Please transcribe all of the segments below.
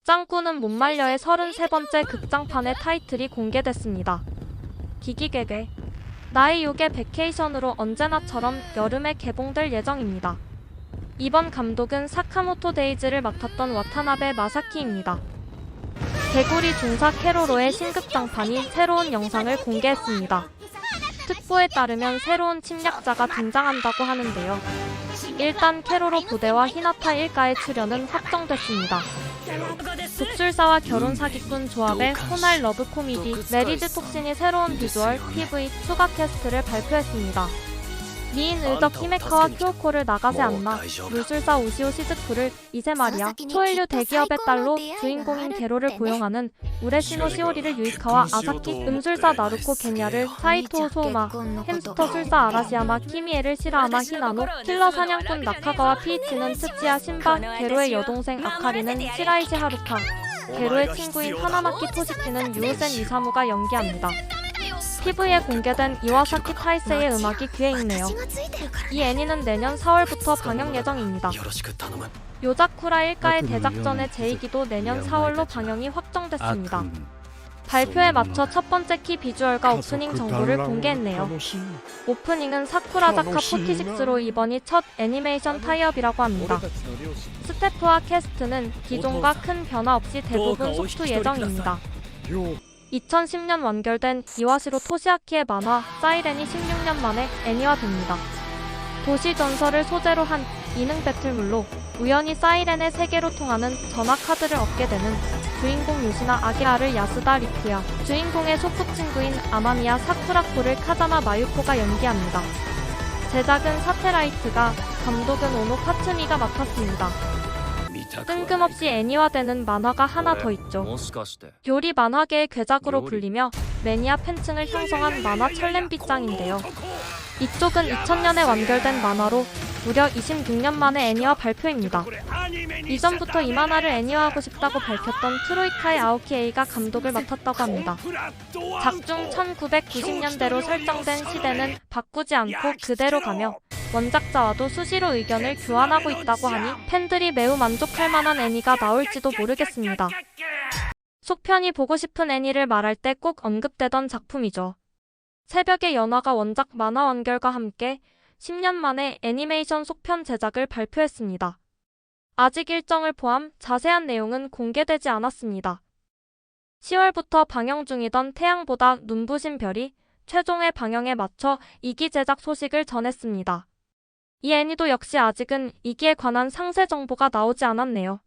짱구는 못 말려의 33번째 극장판의 타이틀이 공개됐습니다. 기기개개 나의 요괴 베케이션으로 언제나처럼 여름에 개봉될 예정입니다. 이번 감독은 사카모토 데이즈를 맡았던 와타나베 마사키입니다. 개구리 중사 케로로의 신극장판이 새로운 영상을 공개했습니다. 특보에 따르면 새로운 침략자가 등장한다고 하는데요. 일단 케로로 부대와 히나타 일가의 출연은 확정됐습니다. 독술사와 결혼 사기꾼 조합의 호날 러브 코미디 메리드 톡신이 새로운 비주얼, PV, 추가 캐스트를 발표했습니다. 미인 의적 히메카와 큐오코를 나가세 안나, 물술사 우시오 시즈쿠를 이세 마리아, 초일류 대기업의 딸로 주인공인 게로를 고용하는 우레시노 시오리를 유이카와 아사키, 음술사 나루코 겐야를 사이토 소우마, 햄스터 술사 아라시야마 키미에를 시라하마 히나노, 킬러 사냥꾼 나카가와 피이치는 츠치야 신바, 게로의 여동생 아카리는 시라이시 하루카, 게로의 친구인 하나마키 토시키는 유우센 이사무가 연기합니다. TV에 공개된 이와사키 타이세의 음악이 귀에 익네요. 이 애니는 내년 4월부터 방영 예정입니다. 요자쿠라 일가의 대작전의 제2기도 내년 4월로 방영이 확정됐습니다. 발표에 맞춰 첫 번째 키 비주얼과 오프닝 정보를 공개했네요. 오프닝은 사쿠라자카 46로 이번이 첫 애니메이션 타이업이라고 합니다. 스태프와 캐스트는 기존과 큰 변화 없이 대부분 속투 예정입니다. 2010년 완결된 이와시로 토시아키의 만화 사이렌이 16년 만에 애니화됩니다. 도시 전설을 소재로 한 이능 배틀물로 우연히 사이렌의 세계로 통하는 전화 카드를 얻게 되는 주인공 요시나 아기라를 야스다 리쿠야, 주인공의 소꿉친구인 아마미야 사쿠라코를 카자마 마유코가 연기합니다. 제작은 사테라이트가, 감독은 오노 카츠미가 맡았습니다. 뜬금없이 애니화되는 만화가 하나 더 있죠. 요리 만화계의 괴작으로 불리며 매니아 팬층을 형성한 만화 철렘빗장인데요. 이쪽은 2000년에 완결된 만화로 무려 26년 만에 애니화 발표입니다. 이전부터 이 만화를 애니화하고 싶다고 밝혔던 트로이카의 아오키 에이가 감독을 맡았다고 합니다. 작중 1990년대로 설정된 시대는 바꾸지 않고 그대로 가며 원작자와도 수시로 의견을 교환하고 있다고 하니 팬들이 매우 만족할 만한 애니가 나올지도 모르겠습니다. 속편이 보고 싶은 애니를 말할 때 꼭 언급되던 작품이죠. 새벽의 연화가 원작 만화 완결과 함께 10년 만에 애니메이션 속편 제작을 발표했습니다. 아직 일정을 포함 자세한 내용은 공개되지 않았습니다. 10월부터 방영 중이던 태양보다 눈부신 별이 최종의 방영에 맞춰 2기 제작 소식을 전했습니다. 이 애니도 역시 아직은 2기에 관한 상세 정보가 나오지 않았네요.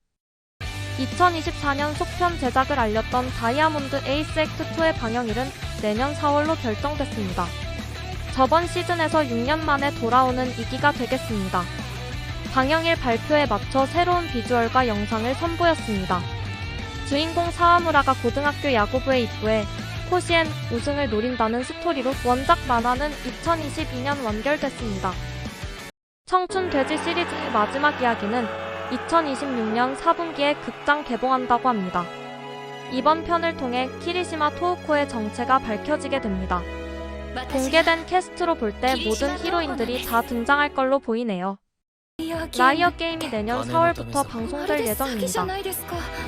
2024년 속편 제작을 알렸던 다이아몬드 에이스 액트 2의 방영일은 내년 4월로 결정됐습니다. 저번 시즌에서 6년 만에 돌아오는 2기가 되겠습니다. 방영일 발표에 맞춰 새로운 비주얼과 영상을 선보였습니다. 주인공 사와무라가 고등학교 야구부에 입부해 코시엔 우승을 노린다는 스토리로 원작 만화는 2022년 완결됐습니다. 청춘 돼지 시리즈의 마지막 이야기는 2026년 4분기에 극장 개봉한다고 합니다. 이번 편을 통해 키리시마 토우코의 정체가 밝혀지게 됩니다. 공개된 캐스트로 볼 때 모든 히로인들이 다 등장할 걸로 보이네요. 라이어 게임이 내년 4월부터 방송될 예정입니다.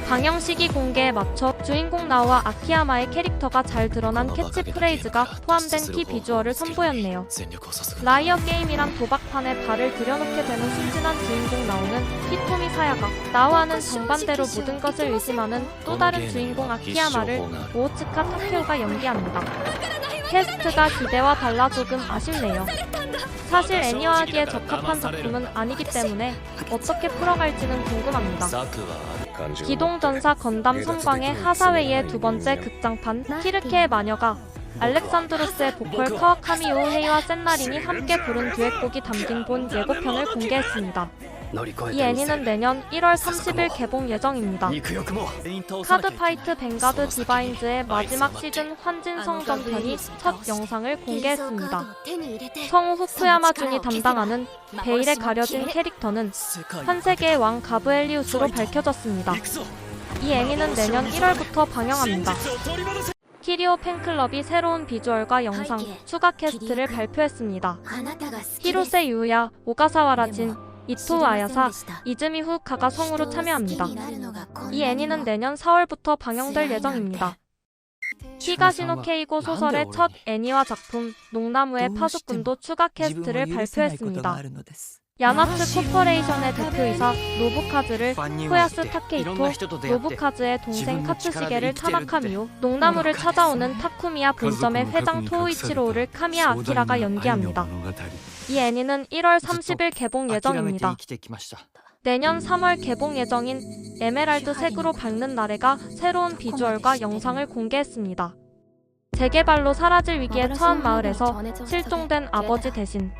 방영 시기 공개에 맞춰 주인공 나오와 아키야마의 캐릭터가 잘 드러난 캐치프레이즈가 포함된 키 비주얼을 선보였네요. 라이어 게임이란 도박판에 발을 들여놓게 되는 순진한 주인공 나오는 히토미 사야가, 나오와는 정반대로 모든 것을 의심하는 또 다른 주인공 아키야마를 오오츠카 타케오가 연기합니다. 캐스트가 기대와 달라 조금 아쉽네요. 사실 애니화하기에 적합한 작품은 아니기 때문에 어떻게 풀어갈지는 궁금합니다. 기동전사 건담 섬광의 하사웨이의 두 번째 극장판 키르케의 마녀가 알렉산드로스의 보컬 카와카미 요헤이와 센나린이 함께 부른 듀엣곡이 담긴 본 예고편을 공개했습니다. 이 애니는 내년 1월 30일 개봉 예정입니다. 카드파이트 뱅가드 디바인즈의 마지막 시즌 환진성 전편이 첫 영상을 공개했습니다. 성우 후쿠야마 준이 담당하는 베일에 가려진 캐릭터는 환세계의 왕 가브엘리우스로 밝혀졌습니다. 이 애니는 내년 1월부터 방영합니다. 키리오 팬클럽이 새로운 비주얼과 영상, 추가 캐스트를 발표했습니다. 히로세 유야, 오가사와라 진, 이토우 아야사, 이즈미 후우카가 성우로 참여합니다. 이 애니는 내년 4월부터 방영될 예정입니다. 히가시노 케이고 소설의 첫 애니화 작품 농나무의 파수꾼도 추가 캐스트를 발표했습니다. 야마츠 코퍼레이션의 대표이사 노부카즈를 코야스 타케이토, 노부카즈의 동생 카츠시게를 타나카 미오, 농나무를 찾아오는 타쿠미야 본점의 회장 토우이치로우를 카미야 아키라가 연기합니다. 이 애니는 1월 30일 개봉 예정입니다. 내년 3월 개봉 예정인 에메랄드 색으로 밝는 나래가 새로운 비주얼과 영상을 공개했습니다. 재개발로 사라질 위기에 처한 마을에서 실종된 아버지 대신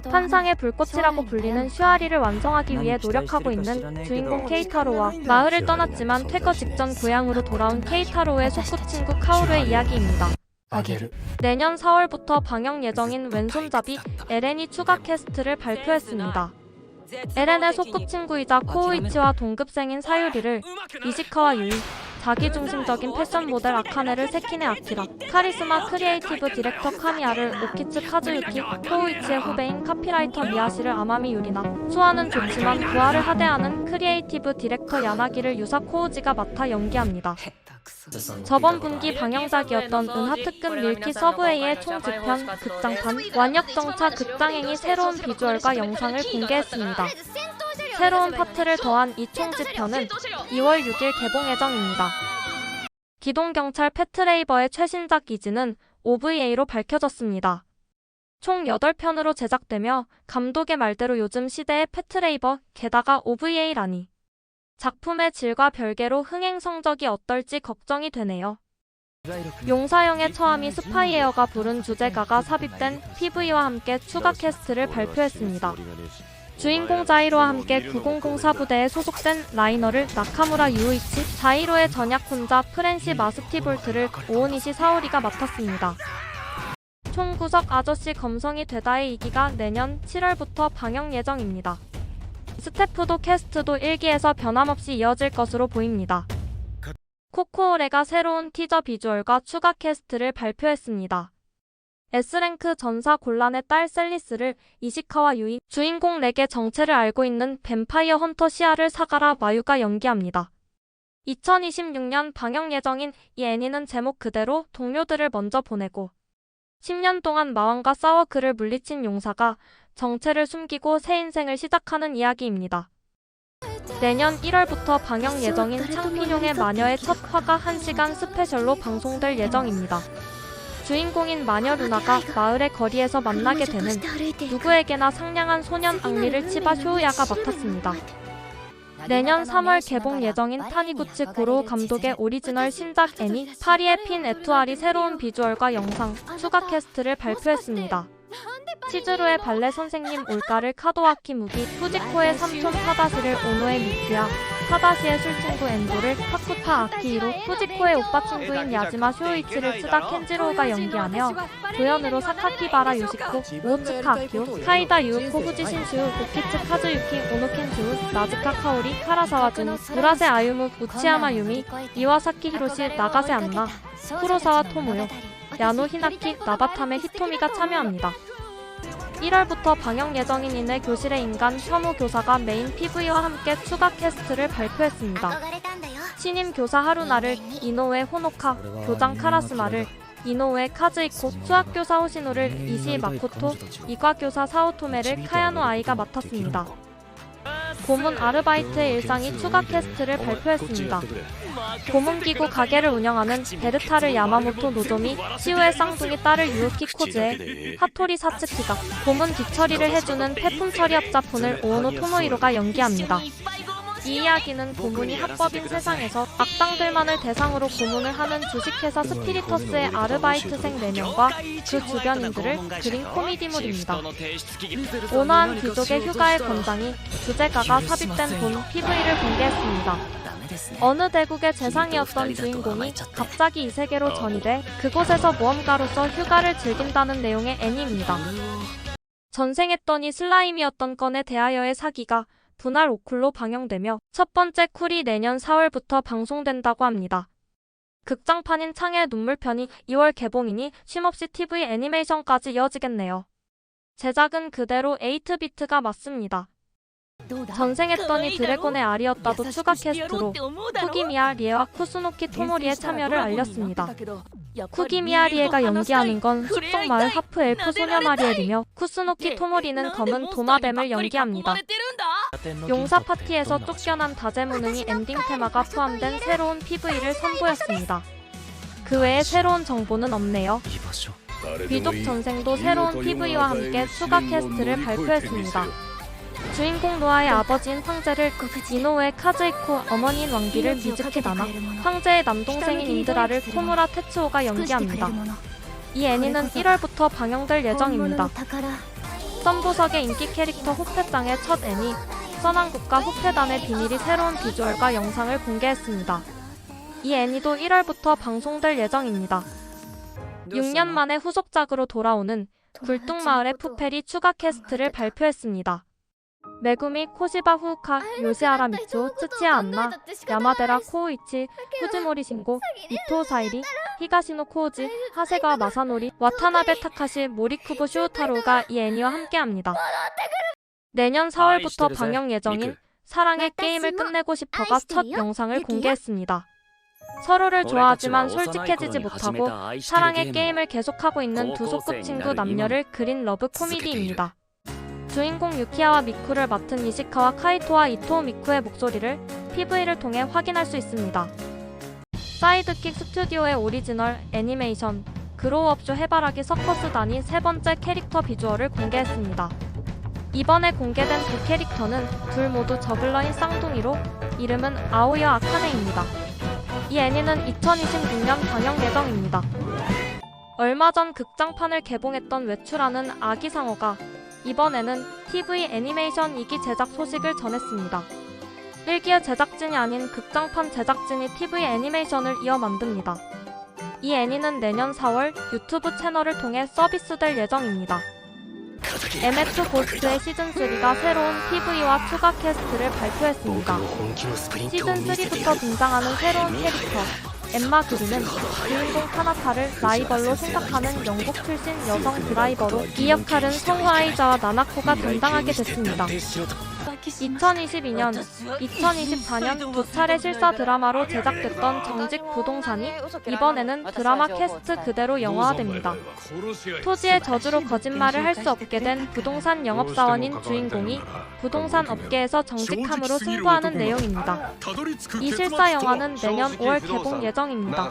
환상의 불꽃이라고 불리는 슈아리를 완성하기 위해 노력하고 있는 주인공 케이타로와 마을을 떠났지만 퇴거 직전 고향으로 돌아온 케이타로의 소꿉친구 카오루의 이야기입니다. 내년 4월부터 방영 예정인 왼손잡이 에렌이 추가 캐스트를 발표했습니다. 에렌의 소꿉친구이자 코우이치와 동급생인 사유리를 이시카와 유이, 자기중심적인 패션 모델 아카네를 세키네 아키라, 카리스마 크리에이티브 디렉터 카미야를 오키츠 카즈유키, 코우이치의 후배인 카피라이터 미야시를 아마미 유리나, 수아는 좋지만 부하를 하대하는 크리에이티브 디렉터 야나기를 유사 코우지가 맡아 연기합니다. 저번 분기 방영작이었던 은하특급 밀키 서브웨이의 총집편 극장판 완역정차 극장행이 새로운 비주얼과 영상을 공개했습니다. 새로운 파트를 더한 이 총집편은 2월 6일 개봉 예정입니다. 기동경찰 패트레이버의 최신작 이즈는 OVA로 밝혀졌습니다. 총 8편으로 제작되며 감독의 말대로 요즘 시대의 패트레이버 게다가 OVA라니. 작품의 질과 별개로 흥행 성적이 어떨지 걱정이 되네요. 용사형의 처함이 스파이에어가 부른 주제가가 삽입된 PV와 함께 추가 캐스트를 발표했습니다. 주인공 자이로와 함께 9004 부대에 소속된 라이너를 나카무라 유이치, 자이로의 전약 혼자 프렌시 마스티볼트를 오오니시 사오리가 맡았습니다. 총구석 아저씨 검성이 되다의 2기가 내년 7월부터 방영 예정입니다. 스태프도 캐스트도 1기에서 변함없이 이어질 것으로 보입니다. 코코오레가 새로운 티저 비주얼과 추가 캐스트를 발표했습니다. S랭크 전사 곤란의 딸 셀리스를 이시카와 유이, 주인공 렉의 정체를 알고 있는 뱀파이어 헌터 시아를 사가라 마유가 연기합니다. 2026년 방영 예정인 이 애니는 제목 그대로 동료들을 먼저 보내고 10년 동안 마왕과 싸워 그를 물리친 용사가 정체를 숨기고 새 인생을 시작하는 이야기입니다. 내년 1월부터 방영 예정인 창피뇽의 마녀의 첫 화가 1시간 스페셜로 방송될 예정입니다. 주인공인 마녀 루나가 마을의 거리에서 만나게 되는 누구에게나 상냥한 소년 앙리를 치바 쇼우야가 맡았습니다. 내년 3월 개봉 예정인 타니구치 고로우 감독의 오리지널 신작 애니 파리의 핀 에투알이 새로운 비주얼과 영상, 추가 캐스트를 발표했습니다. 치즈루의 발레 선생님 올가를 카도아키 무기, 푸지코의 삼촌 타다시를 오노의 미츠야, 타다시의 술친구 엔도를 타쿠타 아키히로, 푸지코의 오빠 친구인 야지마 쇼이치를 츠다 켄지로우가 연기하며 조연으로 사카키바라 요시코, 오츠카 아키오, 카이다 유우코 후지 신슈우, 오키츠 카즈유키, 오노 켄슈우, 나즈카 카오리, 카라사와 준, 무라세 아유무, 우치야마 유미, 이와사키 히로시, 나가세 안나, 쿠로사와 토모요, 야노 히나키, 나바타메 히토미가 참여합니다. 1월부터 방영 예정인 이내 교실의 인간 혐우 교사가 메인 PV와 함께 추가 캐스트를 발표했습니다. 신임 교사 하루나를, 이노우에 호노카, 교장 카라스마를, 이노우에 카즈이코, 수학교사 호시노를 이시 마코토, 이과교사 사오토메를 카야노 아이가 맡았습니다. 고문 아르바이트의 일상이 추가 캐스트를 발표했습니다. 고문기구 가게를 운영하는 베르타르 야마모토 노조미, 시우의 쌍둥이 딸을 유우키 코즈에, 하토리 사츠키가 고문 뒷처리를 해주는 폐품 처리업자폰을 오노 토모이로가 연기합니다. 이 이야기는 고문이 합법인 세상에서 악당들만을 대상으로 고문을 하는 주식회사 스피리터스의 아르바이트생 4명과 그 주변인들을 그린 코미디물입니다. 온화한 귀족의 휴가의 권장이 주제가가 삽입된 본 PV를 공개했습니다. 어느 대국의 재상이었던 주인공이 갑자기 이 세계로 전이돼 그곳에서 모험가로서 휴가를 즐긴다는 내용의 애니입니다. 전생했더니 슬라임이었던 건에 대하여의 사기가 분할 5쿨로 방영되며 첫 번째 쿨이 내년 4월부터 방송된다고 합니다. 극장판인 창의 눈물편이 2월 개봉이니 쉼없이 TV 애니메이션까지 이어지겠네요. 제작은 그대로 8비트가 맞습니다. 전생했더니 드래곤의 알이었다도 추가 캐스트로 쿠기미야 리에와 쿠스노키 토모리의 참여를 알렸습니다. 쿠기미야 리에가 연기하는 건 숲속마을 하프 엘프 소녀 마리엘이며 쿠스노키 토모리는 검은 도마뱀을 연기합니다. 용사 파티에서 쫓겨난 다제무능이 엔딩 테마가 포함된 새로운 PV를 선보였습니다. 그 외에 새로운 정보는 없네요. 귀족 전생도 새로운 PV와 함께 추가 캐스트를 발표했습니다. 주인공 노아의 아버지인 황제를 이노우의 카즈이코, 어머니인 왕비를 미즈키 나나, 황제의 남동생인 인드라를 토무라 테츠오가 연기합니다. 이 애니는 1월부터 방영될 예정입니다. 썸보석의 인기 캐릭터 호페짱의 첫 애니, 선왕국과 호페단의 비밀이 새로운 비주얼과 영상을 공개했습니다. 이 애니도 1월부터 방송될 예정입니다. 6년 만에 후속작으로 돌아오는 굴뚝마을의 푸펠이 추가 캐스트를 발표했습니다. 메구미, 코시바 후우카, 요시하라 미츠오, 츠치야 안나, 야마데라 코우이치, 후즈모리 신고, 이토 사이리, 히가시노 코우지, 하세가와 마사노리, 와타나베 타카시, 모리쿠보 슈우타로가 이 애니와 함께합니다. 내년 4월부터 방영 예정인 사랑의 게임을 끝내고 싶어가 첫 영상을 공개했습니다. 서로를 좋아하지만 솔직해지지 못하고 사랑의 게임을 계속하고 있는 두 소꿉 친구 남녀를 그린 러브 코미디입니다. 주인공 유키야와 미쿠를 맡은 이시카와 카이토와 이토우 미쿠의 목소리를 PV를 통해 확인할 수 있습니다. 사이드킥 스튜디오의 오리지널 애니메이션 그로우업쇼 해바라기 서커스단이 세 번째 캐릭터 비주얼을 공개했습니다. 이번에 공개된 두 캐릭터는 둘 모두 저글러인 쌍둥이로 이름은 아오이와 아카네입니다. 이 애니는 2026년 방영 예정입니다. 얼마 전 극장판을 개봉했던 외출하는 아기 상어가 이번에는 TV 애니메이션 2기 제작 소식을 전했습니다. 1기의 제작진이 아닌 극장판 제작진이 TV 애니메이션을 이어 만듭니다. 이 애니는 내년 4월 유튜브 채널을 통해 서비스될 예정입니다. MF 고스트의 시즌3가 새로운 PV와 추가 캐스트를 발표했습니다. 시즌3부터 등장하는 새로운 캐릭터 엠마 그리는 주인공 카나타를 라이벌로 생각하는 영국 출신 여성 드라이버로 이 역할은 성우 아이자와 나나코가 담당하게 됐습니다. 2022년, 2024년 두 차례 실사 드라마로 제작됐던 정직 부동산이 이번에는 드라마 캐스트 그대로 영화화됩니다. 토지의 저주로 거짓말을 할 수 없게 된 부동산 영업사원인 주인공이 부동산 업계에서 정직함으로 승부하는 내용입니다. 이 실사 영화는 내년 5월 개봉 예정입니다.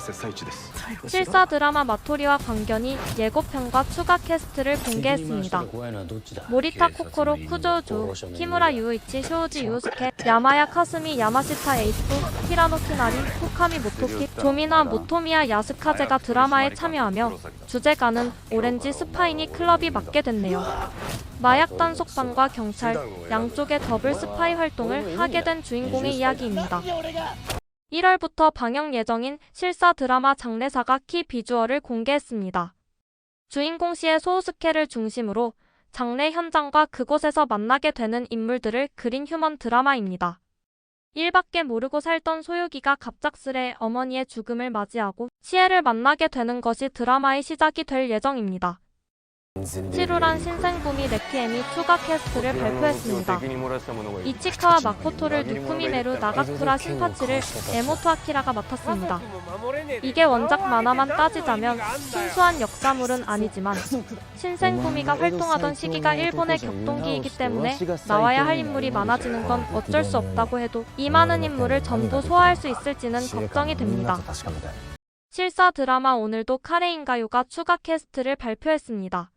실사 드라마 마토리와 광견이 예고편과 추가 캐스트를 공개했습니다. 모리타 코코로 쿠조우주, 키무라 유이치, 쇼우지 유스케, 야마야 카스미, 야마시타 에이프, 히라노 키나리, 후카미 모토키, 조미나 모토미야 야스카제가 드라마에 참여하며 주제가는 오렌지 스파이니 클럽이 맡게 됐네요. 마약 단속반과 경찰, 양쪽의 더블 스파이 활동을 하게 된 주인공의 이야기입니다. 1월부터 방영 예정인 실사 드라마 장례사가 키 비주얼을 공개했습니다. 주인공 씨의 소우스케를 중심으로 장례 현장과 그곳에서 만나게 되는 인물들을 그린 휴먼 드라마입니다. 일밖에 모르고 살던 소유기가 갑작스레 어머니의 죽음을 맞이하고 시에를 만나게 되는 것이 드라마의 시작이 될 예정입니다. 치루란 신생부미 네키엠이 추가 캐스트를 발표했습니다. 이치카와 마코토를 누쿠미메루 나가쿠라 신파치를 에모토 아키라가 맡았습니다. 이게 원작 만화만 따지자면 순수한 역사물은 아니지만 신생부미가 활동하던 시기가 일본의 격동기이기 때문에 나와야 할 인물이 많아지는 건 어쩔 수 없다고 해도 이 많은 인물을 전부 소화할 수 있을지는 걱정이 됩니다. 실사 드라마 오늘도 카레인가요가 추가 캐스트를 발표했습니다.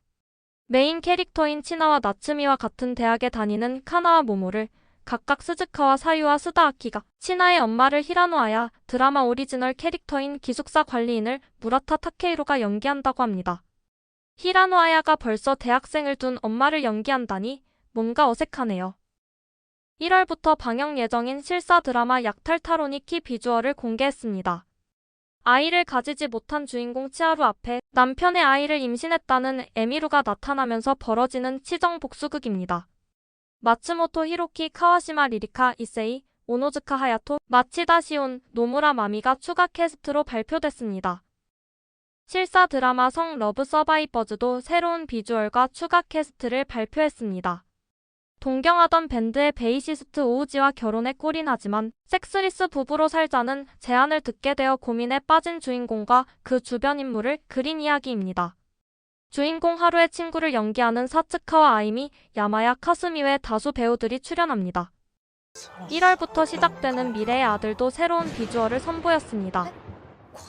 메인 캐릭터인 치나와 나츠미와 같은 대학에 다니는 카나와 모모를 각각 스즈카와 사유와 스다아키가, 치나의 엄마를 히라노아야, 드라마 오리지널 캐릭터인 기숙사 관리인을 무라타 타케이로가 연기한다고 합니다. 히라노아야가 벌써 대학생을 둔 엄마를 연기한다니 뭔가 어색하네요. 1월부터 방영 예정인 실사 드라마 약탈타로니 키 비주얼을 공개했습니다. 아이를 가지지 못한 주인공 치하루 앞에 남편의 아이를 임신했다는 에미루가 나타나면서 벌어지는 치정 복수극입니다. 마츠모토 히로키, 카와시마 리리카, 이세이, 오노즈카 하야토, 마치다 시온, 노무라 마미가 추가 캐스트로 발표됐습니다. 실사 드라마 성 러브 서바이버즈도 새로운 비주얼과 추가 캐스트를 발표했습니다. 동경하던 밴드의 베이시스트 오우지와 결혼에 꼴이나지만 섹스리스 부부로 살자는 제안을 듣게 되어 고민에 빠진 주인공과 그 주변 인물을 그린 이야기입니다. 주인공 하루의 친구를 연기하는 사츠카와 아이미, 야마야 카스미 외 다수 배우들이 출연합니다. 1월부터 시작되는 미래의 아들도 새로운 비주얼을 선보였습니다.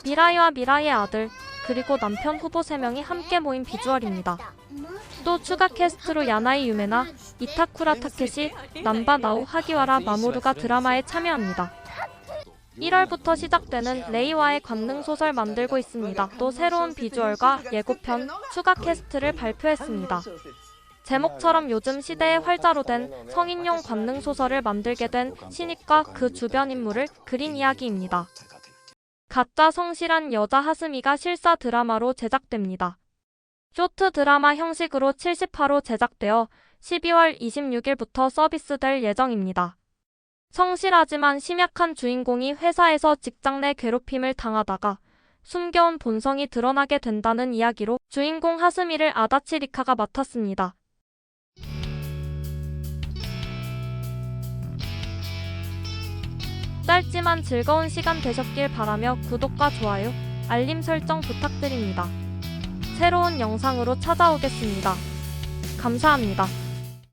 미라이와 미라이의 아들, 그리고 남편 후보 3명이 함께 모인 비주얼입니다. 또 추가 캐스트로 야나이 유메나, 이타쿠라 타케시, 남바 나오 하기와라 마모루가 드라마에 참여합니다. 1월부터 시작되는 레이와의 관능소설 만들고 있습니다. 또 새로운 비주얼과 예고편, 추가 캐스트를 발표했습니다. 제목처럼 요즘 시대의 활자로 된 성인용 관능소설을 만들게 된 신입과 그 주변 인물을 그린 이야기입니다. 가짜 성실한 여자 하스미가 실사 드라마로 제작됩니다. 쇼트 드라마 형식으로 78호 제작되어 12월 26일부터 서비스될 예정입니다. 성실하지만 심약한 주인공이 회사에서 직장 내 괴롭힘을 당하다가 숨겨온 본성이 드러나게 된다는 이야기로 주인공 하스미를 아다치 리카가 맡았습니다. 짧지만 즐거운 시간 되셨길 바라며 구독과 좋아요, 알림 설정 부탁드립니다. 새로운 영상으로 찾아오겠습니다. 감사합니다.